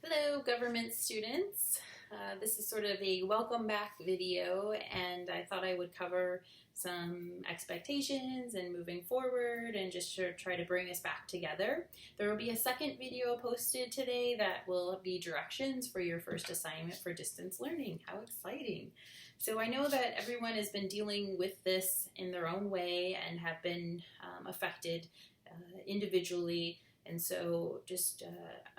Hello, government students. This is sort of a welcome back video, and I thought I would cover some expectations and moving forward and just to try to bring us back together. There will be a second video posted today that will be directions for your first assignment for distance learning. How exciting! So I know that everyone has been dealing with this in their own way and have been affected individually, and so just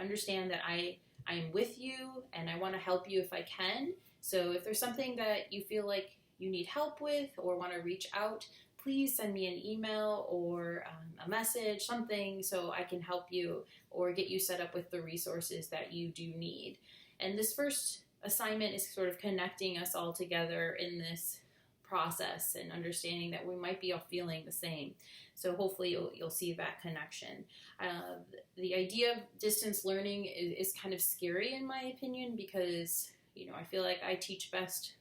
understand that I am with you and I want to help you if I can. So if there's something that you feel like you need help with or want to reach out, please send me an email or a message, something, so I can help you or get you set up with the resources that you do need. And this first assignment is sort of connecting us all together in this process and understanding that we might be all feeling the same. So hopefully you'll see that connection. The idea of distance learning is kind of scary in my opinion because, I feel like I teach best,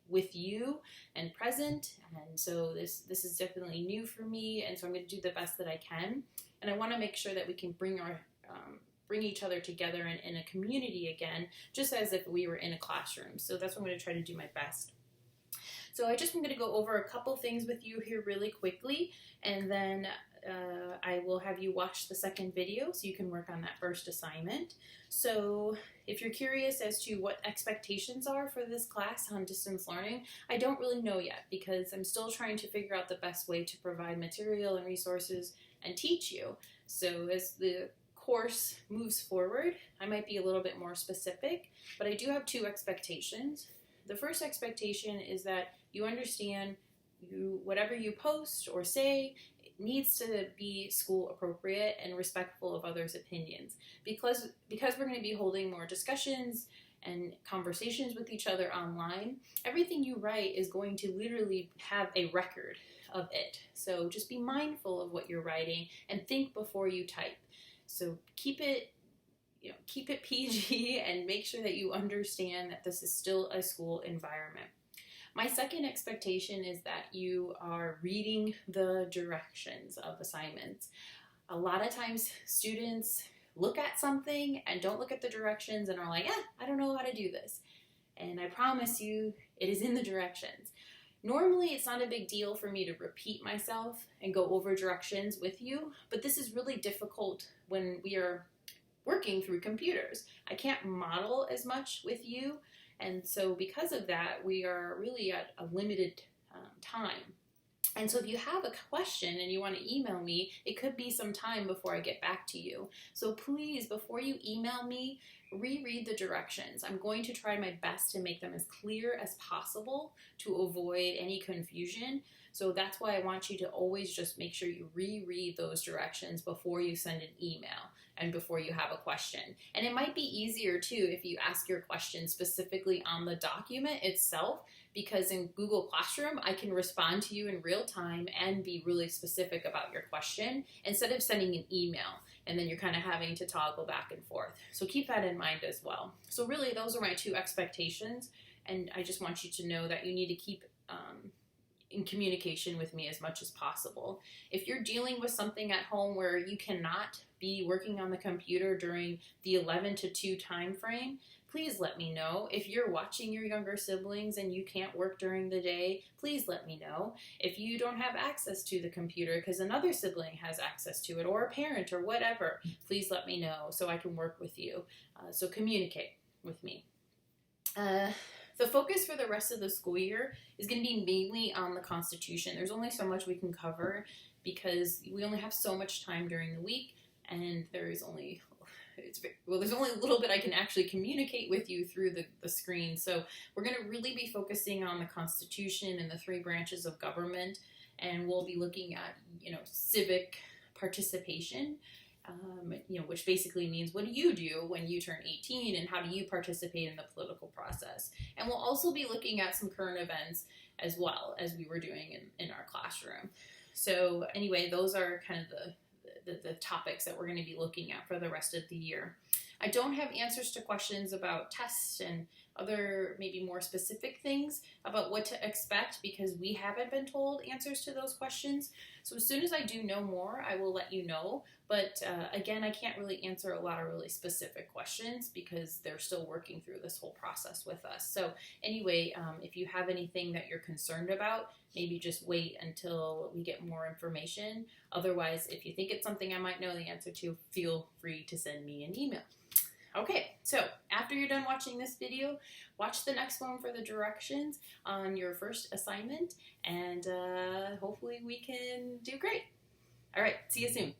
with you and present. And so this is definitely new for me. And so I'm going to do the best that I can. And I want to make sure that we can bring each other together in a community again, just as if we were in a classroom. So that's what I'm going to try to do my best. So I just am going to go over a couple things with you here really quickly, and then I will have you watch the second video so you can work on that first assignment. So if you're curious as to what expectations are for this class on distance learning, I don't really know yet because I'm still trying to figure out the best way to provide material and resources and teach you. So as the course moves forward, I might be a little bit more specific, but I do have two expectations. The first expectation is that you understand whatever you post or say needs to be school appropriate and respectful of others' opinions. Because we're going to be holding more discussions and conversations with each other online, everything you write is going to literally have a record of it. So just be mindful of what you're writing and think before you type. So keep it PG and make sure that you understand that this is still a school environment. My second expectation is that you are reading the directions of assignments. A lot of times students look at something and don't look at the directions and are like, I don't know how to do this. And I promise you, it is in the directions. Normally, it's not a big deal for me to repeat myself and go over directions with you, but this is really difficult when we are working through computers. I can't model as much with you, and so because of that, we are really at a limited time. And so if you have a question and you want to email me, it could be some time before I get back to you. So please, before you email me, reread the directions. I'm going to try my best to make them as clear as possible to avoid any confusion. So that's why I want you to always just make sure you reread those directions before you send an email and before you have a question. And it might be easier too if you ask your question specifically on the document itself, because in Google Classroom, I can respond to you in real time and be really specific about your question instead of sending an email and then you're kind of having to toggle back and forth. So keep that in mind as well. So really, those are my two expectations, and I just want you to know that you need to keep in communication with me as much as possible. If you're dealing with something at home where you cannot be working on the computer during the 11 to 2 time frame, please let me know. If you're watching your younger siblings and you can't work during the day, please let me know. If you don't have access to the computer because another sibling has access to it, or a parent or whatever, please let me know so I can work with you. So communicate with me. The focus for the rest of the school year is going to be mainly on the Constitution. There's only so much we can cover because we only have so much time during the week, and there's only a little bit I can actually communicate with you through the screen. So we're going to really be focusing on the Constitution and the 3 branches of government, and we'll be looking at, civic participation, which basically means what do you do when you turn 18 and how do you participate in the political process. And we'll also be looking at some current events as well as we were doing in our classroom. So anyway, those are kind of the topics that we're going to be looking at for the rest of the year. I don't have answers to questions about tests and other maybe more specific things about what to expect because we haven't been told answers to those questions. So as soon as I do know more, I will let you know. But again, I can't really answer a lot of really specific questions because they're still working through this whole process with us. So anyway, if you have anything that you're concerned about, maybe just wait until we get more information. Otherwise, if you think it's something I might know the answer to, feel free to send me an email. Okay, so after you're done watching this video, watch the next one for the directions on your first assignment, and hopefully we can do great. All right, see you soon.